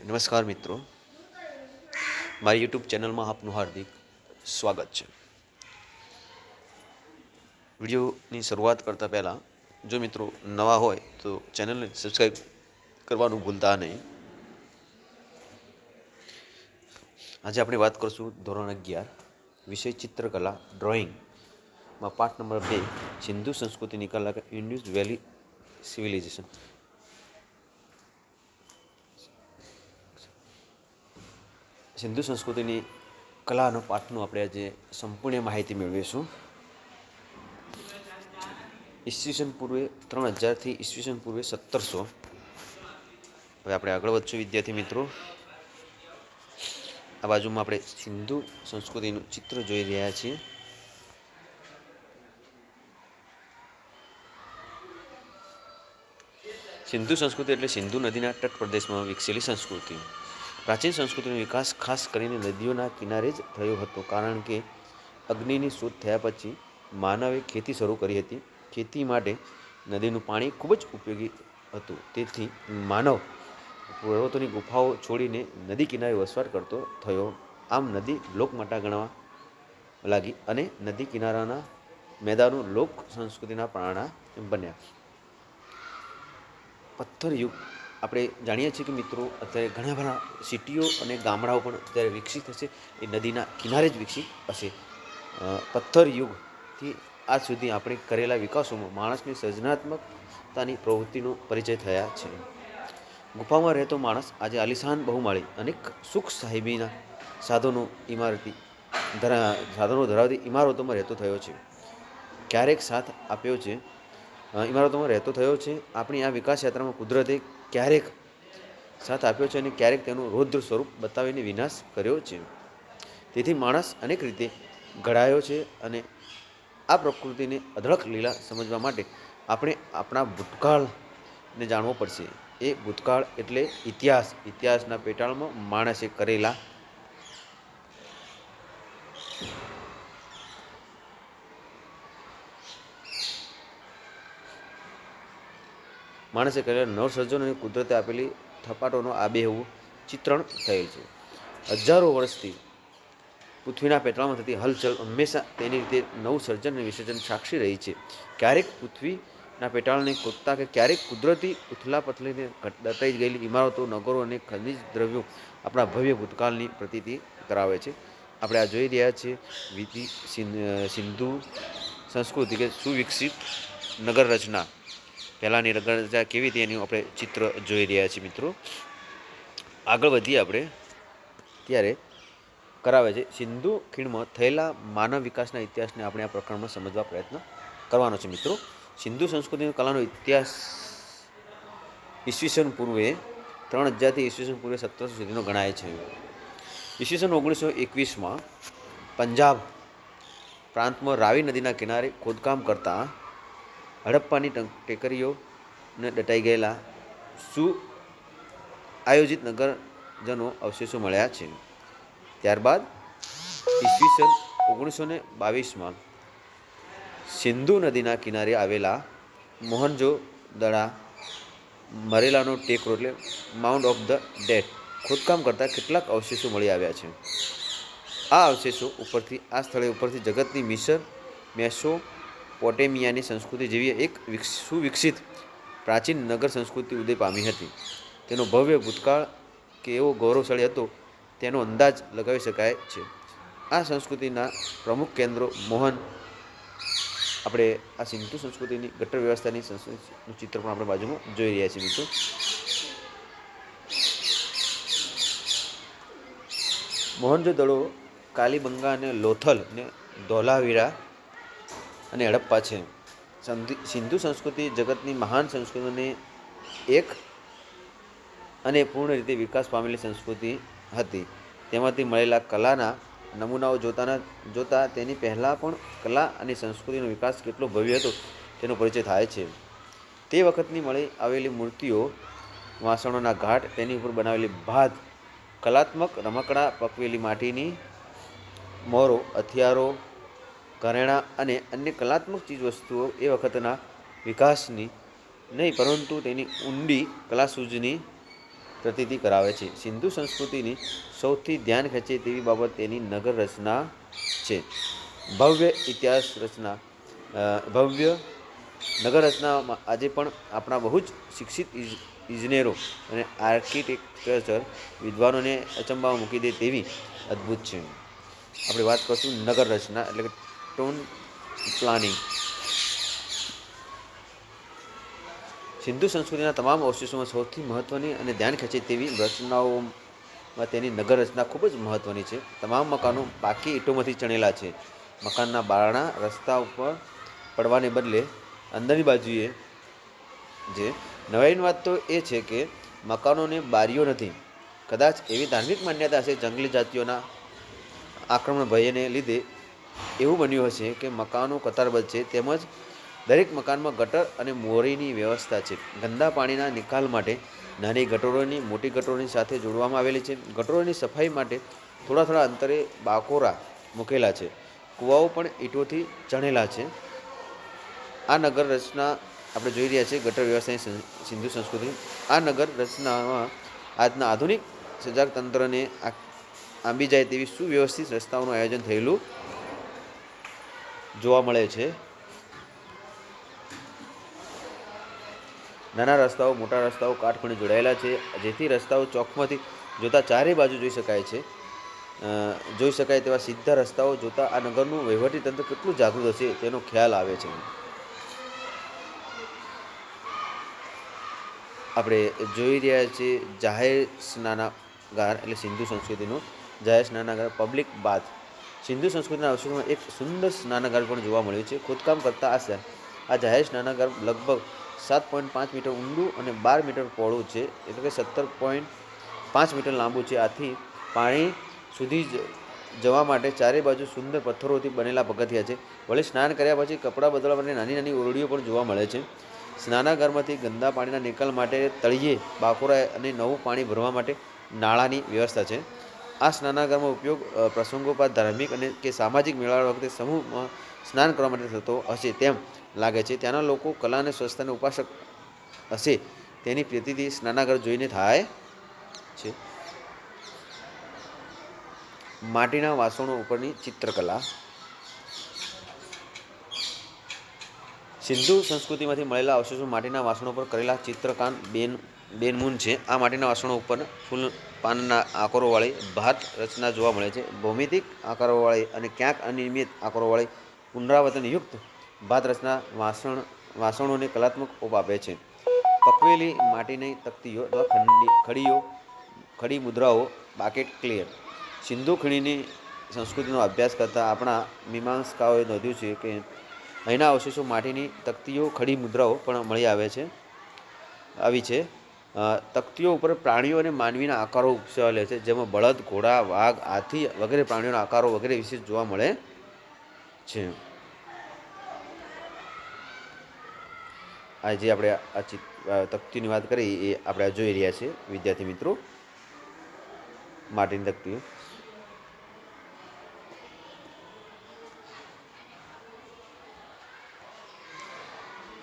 નમસ્કાર મિત્રો, મારી યુટ્યુબ ચેનલમાં આપનું હાર્દિક સ્વાગત છે. વિડીયોની શરૂઆત કરતાં પહેલાં જો મિત્રો નવા હોય તો ચેનલને સબસ્ક્રાઈબ કરવાનું ભૂલતા નહીં. આજે આપણે વાત કરીશું ધોરણ 11 વિષય ચિત્રકલા ડ્રોઈંગમાં પાઠ નંબર 2 સિંધુ સંસ્કૃતિની કલા ઇન્ડસ વેલી સિવિલાઇઝેશન. સિંધુ સંસ્કૃતિની કલાનો પાઠનું આપણે આજે સંપૂર્ણ માહિતી મેળવીશું. ઈસવીસન પૂર્વે 3000થી ઈસવીસન પૂર્વે 1700. હવે આપણે આગળ વધશું વિદ્યાર્થી મિત્રો. આ બાજુમાં આપણે સિંધુ સંસ્કૃતિનું ચિત્ર જોઈ રહ્યા છીએ. સિંધુ સંસ્કૃતિ એટલે સિંધુ નદીના તટ પ્રદેશમાં વિકસેલી સંસ્કૃતિ. પ્રાચીન સંસ્કૃતિનો વિકાસ ખાસ કરીને નદીઓના કિનારે જ થયો હતો, કારણ કે અગ્નિની શોધ થયા પછી માનવે ખેતી શરૂ કરી હતી. ખેતી માટે નદીનું પાણી ખૂબ જ ઉપયોગી હતું. તેથી માનવ પર્વતોની ગુફાઓ છોડીને નદી કિનારે વસવાટ કરતો થયો. આમ નદી લોકમાતા ગણવા લાગી અને નદી કિનારાના મેદાનો લોક સંસ્કૃતિના પ્રાણા બન્યા. પથ્થર યુગ આપણે જાણીએ છીએ કે મિત્રો અત્યારે ઘણા બધા સિટીઓ અને ગામડાઓ પણ અત્યારે વિકસિત હશે એ નદીના કિનારે જ વિકસિત હશે. પથ્થર યુગથી આજ સુધી આપણે કરેલા વિકાસોમાં માણસની સર્જનાત્મકતાની પ્રવૃત્તિનો પરિચય થયા છે. ગુફામાં રહેતો માણસ આજે આલિશાન બહુમાળી અનેક સુખ સાહેબીના સાધનો ધરાવતી ઇમારતોમાં રહેતો થયો છે. ક્યારેક સાથ આપ્યો છે ઇમારતોમાં રહેતો થયો છે. આપણી આ વિકાસ યાત્રામાં કુદરતે ક્યારેક સાથ આપ્યો છે અને ક્યારેક તેનું રૌદ્ર સ્વરૂપ બતાવીને વિનાશ કર્યો છે. તેથી માણસ અનેક રીતે ઘડાયો છે અને આ પ્રકૃતિને અઢળક લીલા સમજવા માટે આપણે આપણા ભૂતકાળને જાણવો પડશે. એ ભૂતકાળ એટલે ઇતિહાસ. ઇતિહાસના પેટાળમાં માણસે કરેલા નવસર્જન અને કુદરતે આપેલી થપાટોનો આબેહૂબ ચિત્રણ થયેલ છે. હજારો વર્ષથી પૃથ્વીના પેટાળમાં થતી હલચલ હંમેશા તેની રીતે નવસર્જન અને વિસર્જન સાક્ષી રહી છે. ક્યારેક પૃથ્વીના પેટાળને ખોદતા કે ક્યારેક કુદરતી ઉથલાપથલીને દટાઈ ગયેલી ઇમારતો, નગરો અને ખનિજ દ્રવ્યો આપણા ભવ્ય ભૂતકાળની પ્રતીતિ કરાવે છે. આપણે આ જોઈ રહ્યા છીએ સિંધુ સંસ્કૃતિ કે સુવિકસિત નગર રચના. પહેલાંની નગર રચના કેવી હતી એનું આપણે ચિત્ર જોઈ રહ્યા છીએ મિત્રો. આગળ વધીએ આપણે ત્યારે કરાવે છે સિંધુ ખીણમાં થયેલા માનવ વિકાસના ઇતિહાસને આપણે આ પ્રકરણમાં સમજવા પ્રયત્ન કરવાનો છે મિત્રો. સિંધુ સંસ્કૃતિની કલાનો ઇતિહાસ ઈસવીસન પૂર્વે 3000થી ઈસવીસન પૂર્વે 1700 સુધીનો ગણાય છે. ઈસવીસન 1921માં પંજાબ પ્રાંતમાં રાવી નદીના કિનારે ખોદકામ કરતા હડપ્પાની ટેકરીઓને દટાઈ ગયેલા આયોજિત નગરજનો અવશેષો મળ્યા છે. ત્યારબાદ ઈસવીસન 1922માં સિંધુ નદીના કિનારે આવેલા મોહનજો-દડા મરેલાનો ટેકરો એટલે માઉન્ટ ઓફ ધ ડેડ ખોદકામ કરતા કેટલાક અવશેષો મળી આવ્યા છે. આ અવશેષો ઉપરથી આ સ્થળે ઉપરથી જગતની મિસર, મેસોપોટેમિયાની સંસ્કૃતિ જેવી એક સુવિકસિત પ્રાચીન નગર સંસ્કૃતિ ઉદય પામી હતી. તેનો ભવ્ય ભૂતકાળ કે એવો ગૌરવશાળી હતો તેનો અંદાજ લગાવી શકાય છે. આ સંસ્કૃતિના પ્રમુખ કેન્દ્રો આપણે આ સિંધુ સંસ્કૃતિની ગટર વ્યવસ્થાની સંસ્કૃતિનું ચિત્ર પણ આપણે બાજુમાં જોઈ રહ્યા છીએ મિત્રો. મોહનજો-દડો, કાલીબંગા અને લોથલ અને ધોલાવીરા અને હડપ્પા છે. સિંધુ સંસ્કૃતિ જગતની મહાન સંસ્કૃતિની એક અને પૂર્ણ રીતે વિકાસ પામેલી સંસ્કૃતિ હતી. તેમાંથી મળેલા કલાના નમૂનાઓ જોતા તેની પહેલાં પણ કલા અને સંસ્કૃતિનો વિકાસ કેટલો ભવ્ય હતો તેનો પરિચય થાય છે. તે વખતની મળી આવેલી મૂર્તિઓ, વાસણોના ઘાટ, તેની ઉપર બનાવેલી ભાત, કલાત્મક રમકડા, પકવેલી માટીની મોરો, હથિયારો, ઘરેણાં અને અન્ય કલાત્મક ચીજવસ્તુઓ એ વખતના વિકાસની નહીં પરંતુ તેની ઊંડી કલાસૂઝની પ્રતીતિ કરાવે છે. સિંધુ સંસ્કૃતિની સૌથી ધ્યાન ખેંચે તેવી બાબત તેની નગર રચના છે. ભવ્ય ઇતિહાસ રચના ભવ્ય નગર રચનામાં આજે પણ આપણા બહુ જ શિક્ષિત ઇજનેરો અને આર્કિટેક્ચર વિદ્વાનોને અચંબામાં મૂકી દે તેવી અદ્ભુત છે. આપણે વાત કરશું નગર રચના એટલે કે ટાઉન પ્લાનિંગ. સિંધુ સંસ્કૃતિના તમામ અવશેષોમાં સૌથી મહત્ત્વની અને ધ્યાન ખેંચે તેવી રચનાઓમાં તેની નગર રચના ખૂબ જ મહત્ત્વની છે. તમામ મકાનો પાકી ઈંટોમાંથી ચણેલા છે. મકાનના બારણા રસ્તા ઉપર પડવાને બદલે અંદરની બાજુએ જે નવાઈની વાત તો એ છે કે મકાનોને બારીઓ નથી. કદાચ એવી ધાર્મિક માન્યતા હશે જંગલી જાતિઓના આક્રમણ ભયને લીધે એવું બન્યું હશે કે મકાનો કતારબદ્ધ છે. તેમજ દરેક મકાનમાં ગટર અને મોરીની વ્યવસ્થા છે. ગંદા પાણીના નિકાલ માટે નાની ગટરોની મોટી ગટરોની સાથે જોડવામાં આવેલી છે. ગટરોની સફાઈ માટે થોડા અંતરે બાકોરા મૂકેલા છે. કૂવાઓ પણ ઈંટોથી ચણેલા છે. આ નગર રચના આપણે જોઈ રહ્યા છીએ ગટર વ્યવસ્થાની સિંધુ સંસ્કૃતિ. આ નગર રચનામાં આજના આધુનિક સજાગ તંત્રને આંબી જાય તેવી સુવ્યવસ્થિત રસ્તાઓનું આયોજન થયેલું જોવા મળે છે. નાના રસ્તાઓ મોટા રસ્તાઓ કાટખૂણે જોડાયેલા છે, જેથી રસ્તાઓ ચોકમાંથી જોતા ચારે બાજુ જોઈ શકાય તેવા સીધા રસ્તાઓ જોતા આ નગરનું વહીવટી તંત્ર કેટલું જાગૃત હશે તેનો ખ્યાલ આવે છે. આપણે જોઈ રહ્યા છીએ જાહેર સ્નાનાગાર એટલે સિંધુ સંસ્કૃતિનું જાહેર સ્નાનાગાર પબ્લિક બાથ. સિંધુ સંસ્કૃતિના અવશેષોમાં એક સુંદર સ્નાનાગાર પણ જોવા મળ્યું છે. ખોદકામ કરતા આ જાહેર સ્નાનાગાર લગભગ 7.5 મીટર ઊંડું અને 12 મીટર પહોળું છે, એટલે કે 17.5 મીટર લાંબુ છે. આથી પાણી સુધી જવા માટે ચારે બાજુ સુંદર પથ્થરોથી બનેલા પગથિયા છે. વળી સ્નાન કર્યા પછી કપડાં બદલવા માટે નાની નાની ઓરડીઓ પણ જોવા મળે છે. સ્નાનાગારમાંથી ગંદા પાણીના નિકાલ માટે તળિયે બાકોરા અને નવું પાણી ભરવા માટે નાળાની વ્યવસ્થા છે. આ સ્નાનાગારમાં ઉપયોગ પ્રસંગોપાત ધાર્મિક અને કે સામાજિક મેળાવડા વખતે સમૂહમાં સ્નાન કરવા માટે થતો હશે તેમ લાગે છે. ત્યાંના લોકો કલા અને સ્વચ્છતાના ઉપાસક હશે તેની પ્રતીતિ સ્નાનાગાર જોઈને થાય છે. માટીના વાસણો ઉપરની ચિત્રકલા. સિંધુ સંસ્કૃતિમાંથી મળેલા અવશેષો માટીના વાસણો પર કરેલા ચિત્રકામ બેનમૂન છે. આ માટીના વાસણો ઉપર ફૂલ પાનના આકારોવાળી ભાત રચના જોવા મળે છે. ભૌમિતિક આકારોવાળી અને ક્યાંક અનિયમિત આકારોવાળી પુનરાવર્તનયુક્ત ભાત રચના વાસણોને કલાત્મક ઓપ આપે છે. પકવેલી માટીની તકતીઓ અથવા ખડી મુદ્રાઓ બાકેટ ક્લિયર. સિંધુ ખીણની સંસ્કૃતિનો અભ્યાસ કરતા આપણા મીમાંસકાઓએ નોંધ્યું છે કે અહીંના અવશેષો માટીની તકતીઓ ખડી મુદ્રાઓ પણ મળી આવી છે. તકતીઓ ઉપર પ્રાણીઓ અને માનવીના આકારો ઉપસાવેલા છે, જેમાં બળદ, ઘોડા, વાઘ, હાથી વગેરે પ્રાણીઓના આકારો વગેરે વિશેષ જોવા મળે છે. આ જે આપણે આ તકતીઓની વાત કરી એ આપણે જોઈ રહ્યા છીએ વિદ્યાર્થી મિત્રો. માટીની તકતીઓ.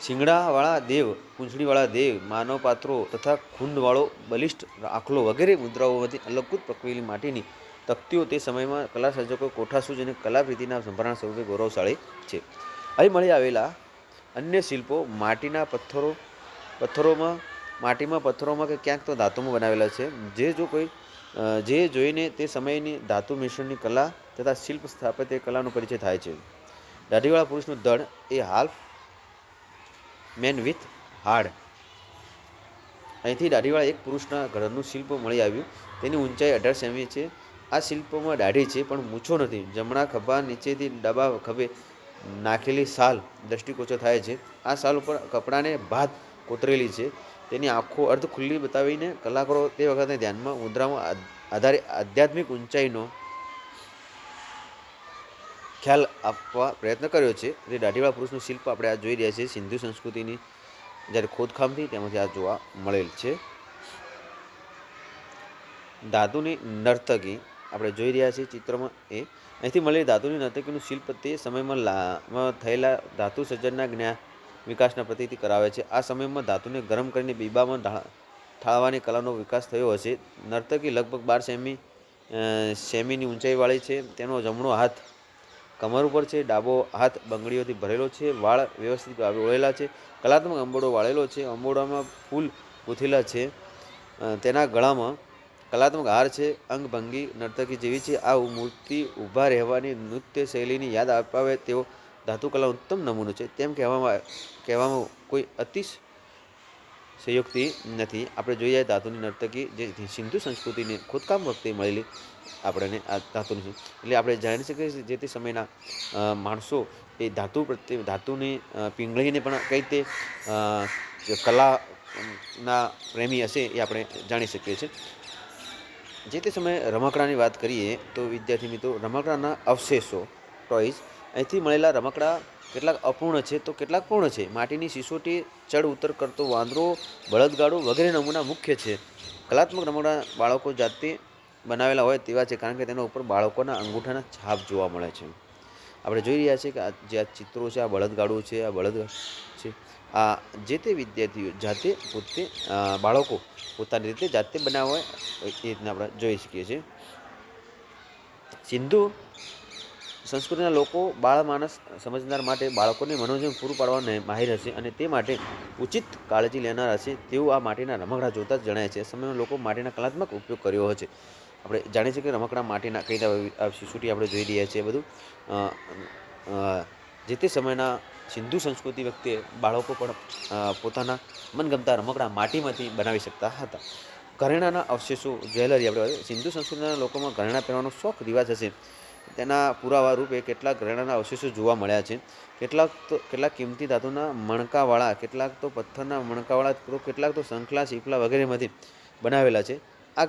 શિંગડાવાળા દેવ, પૂંછડીવાળા દેવ, માનવ પાત્રો તથા ખૂંદવાળો બલિષ્ઠ આખલો વગેરે મુદ્રાઓમાંથી અલંકૃત પકવેલી માટીની તકતીઓ તે સમયમાં કલા સર્જકો કોઠાસૂઝ અને કલાપ્રીતિના સંભારણા સ્વરૂપે ગૌરવશાળી છે. અહીં મળી આવેલા અન્ય શિલ્પો માટીમાં પથ્થરોમાં કે ક્યાંક તો ધાતુમાં બનાવેલા છે, જે જોઈને તે સમયની ધાતુ મિશ્રણની કલા તથા શિલ્પ સ્થાપત્ય કલાનો પરિચય થાય છે. દાઢીવાળા પુરુષનું ધડ એ હાલ્ફ મેન વિથ હાડ. અહીંથી દાઢીવાળા એક પુરુષના ઘરનું શિલ્પ મળી આવ્યું. તેની ઊંચાઈ 18 સેમી છે. આ શિલ્પમાં દાઢી છે પણ મૂછો નથી. જમણા ખભા નીચેથી ડાબા ખભે નાખેલી શાલ દ્રષ્ટિગોચર થાય છે. આ શાલ ઉપર કપડાને ભાત કોતરેલી છે. તેની આંખો અર્ધ ખુલ્લી બતાવીને કલાકારો તે વખતે ધ્યાનમાં મુદ્રામાં આધારે આધ્યાત્મિક ઊંચાઈનો ખ્યાલ આપવા પ્રયત્ન કર્યો છે. તે દાઢીવાળા પુરુષનું શિલ્પ આપણે આ જોઈ રહ્યા છીએ સિંધુ સંસ્કૃતિની જ્યારે ખોદકામથી તેમાંથી આ જોવા મળેલ છે. ધાતુની નર્તકી આપણે જોઈ રહ્યા છીએ ચિત્રમાં અહીંથી મળેલી ધાતુની નર્તકીનું શિલ્પ તે સમયમાં થયેલા ધાતુ સર્જનના જ્ઞાન વિકાસના પ્રતીતિ કરાવે છે. આ સમયમાં ધાતુને ગરમ કરીને બીબામાં ઠાળવાની કલાનો વિકાસ થયો હશે. નર્તકી લગભગ 12 સેમીની ઊંચાઈવાળી છે. તેનો જમણો હાથ કમર ઉપર છે, ડાબો હાથ બંગડીઓથી ભરેલો છે, વાળ વ્યવસ્થિત વળેલા છે, કલાત્મક અંબોડો વાળેલો છે, અંબોડામાં ફૂલ ગૂંથેલા છે, તેના ગળામાં કલાત્મક હાર છે, અંગભંગી નર્તકી જેવી છે. આ મૂર્તિ ઊભા રહેવાની નૃત્ય શૈલીની યાદ અપાવે તેવો ધાતુકલાનો ઉત્તમ નમૂનો છે. તેમ કહેવામાં કોઈ અતિશયોક્તિ નથી. આપણે જોઈએ ધાતુની નર્તકી જે સિંધુ સંસ્કૃતિની ખોદકામ વખતે મળેલી આપણને આ ધાતુની છે. એટલે આપણે જાણી શકીએ છીએ જે તે સમયના માણસો એ ધાતુની પીંગળીને પણ કઈ રીતે કલાના પ્રેમી હશે એ આપણે જાણી શકીએ છીએ. જે તે સમયે રમકડાની વાત કરીએ તો વિદ્યાર્થી મિત્રો, રમકડાના અવશેષો ટોયઝ, અહીંથી મળેલા રમકડા કેટલાક અપૂર્ણ છે તો કેટલાક પૂર્ણ છે. માટીની સિસોટી, ચડ ઉતર કરતો વાંદરો, બળદગાડું વગેરે નમૂના મુખ્ય છે. કલાત્મક રમકડા બાળકો જાતે બનાવેલા હોય તેવા છે, કારણ કે તેના ઉપર બાળકોના અંગૂઠાના છાપ જોવા મળે છે. આપણે જોઈ રહ્યા છીએ કે જે આ ચિત્રો છે, આ બળદગાડું છે, આ છે, આ જે તે વિદ્યાર્થીઓ જાતે પોતે બાળકો પોતાની રીતે જાતે બનાવવા હોય એ રીતના આપણે જોઈ શકીએ છીએ. સિંધુ સંસ્કૃતિના લોકો બાળ માનસ સમજનાર માટે બાળકોને મનોરંજન પૂરું પાડવાને માહિર હશે અને તે માટે ઉચિત કાળજી લેનાર હશે તેવું આ માટીના રમકડા જોતા જ જણાય છે. સમયમાં લોકો માટીના કલાત્મક ઉપયોગ કર્યો હશે. આપણે જાણીએ છીએ કે રમકડા માટીના કઈ સિસોટી આપણે જોઈ રહ્યા છીએ. બધું જે તે સમયના સિંધુ સંસ્કૃતિ વખતે બાળકો પણ પોતાના મનગમતા રમકડા માટીમાંથી બનાવી શકતા હતા. ઘરેણાના અવશેષો, જ્વેલરી, આપણે સિંધુ સંસ્કૃતિના લોકોમાં ઘરેણા પહેરવાનો શોખ રિવાજ હશે. તેના પુરાવા રૂપે કેટલાક ઘરેણાના અવશેષો જોવા મળ્યા છે. કેટલાક કિંમતી ધાતુના મણકાવાળા, કેટલાક તો પથ્થરના મણકાવાળા, તો કેટલાક તો શંખલા, શીપલા વગેરેમાંથી બનાવેલા છે. આ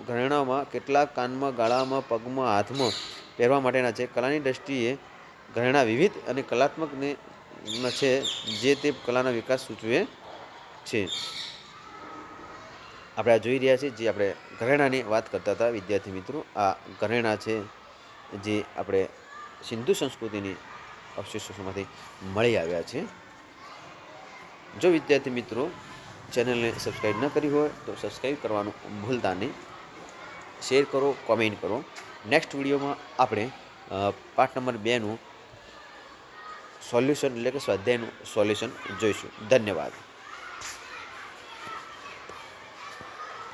ઘરેણાઓમાં કેટલાક કાનમાં, ગાળામાં, પગમાં, હાથમાં પહેરવા માટેના છે. કલાની દ્રષ્ટિએ ઘરેણા વિવિધ અને કલાત્મક છે, જે તે કલાના વિકાસ સૂચવે છે. આપણે આ જોઈ રહ્યા છીએ જે આપણે ઘરેણાની વાત કરતા હતા વિદ્યાર્થી મિત્રો. આ ઘરેણા છે જે આપણે સિંધુ સંસ્કૃતિની અવશેષોમાંથી મળી આવ્યા છે. જો વિદ્યાર્થી મિત્રો ચેનલને સબસ્ક્રાઈબ ન કરી હોય તો સબસ્ક્રાઈબ કરવાનું ભૂલતા નહીં. શેર કરો, કોમેન્ટ કરો. નેક્સ્ટ વિડીયોમાં આપણે પાઠ નંબર 2નું સોલ્યુશન એટલે કે સ્વાધ્યાયનું સોલ્યુશન જોઈશું. ધન્યવાદ.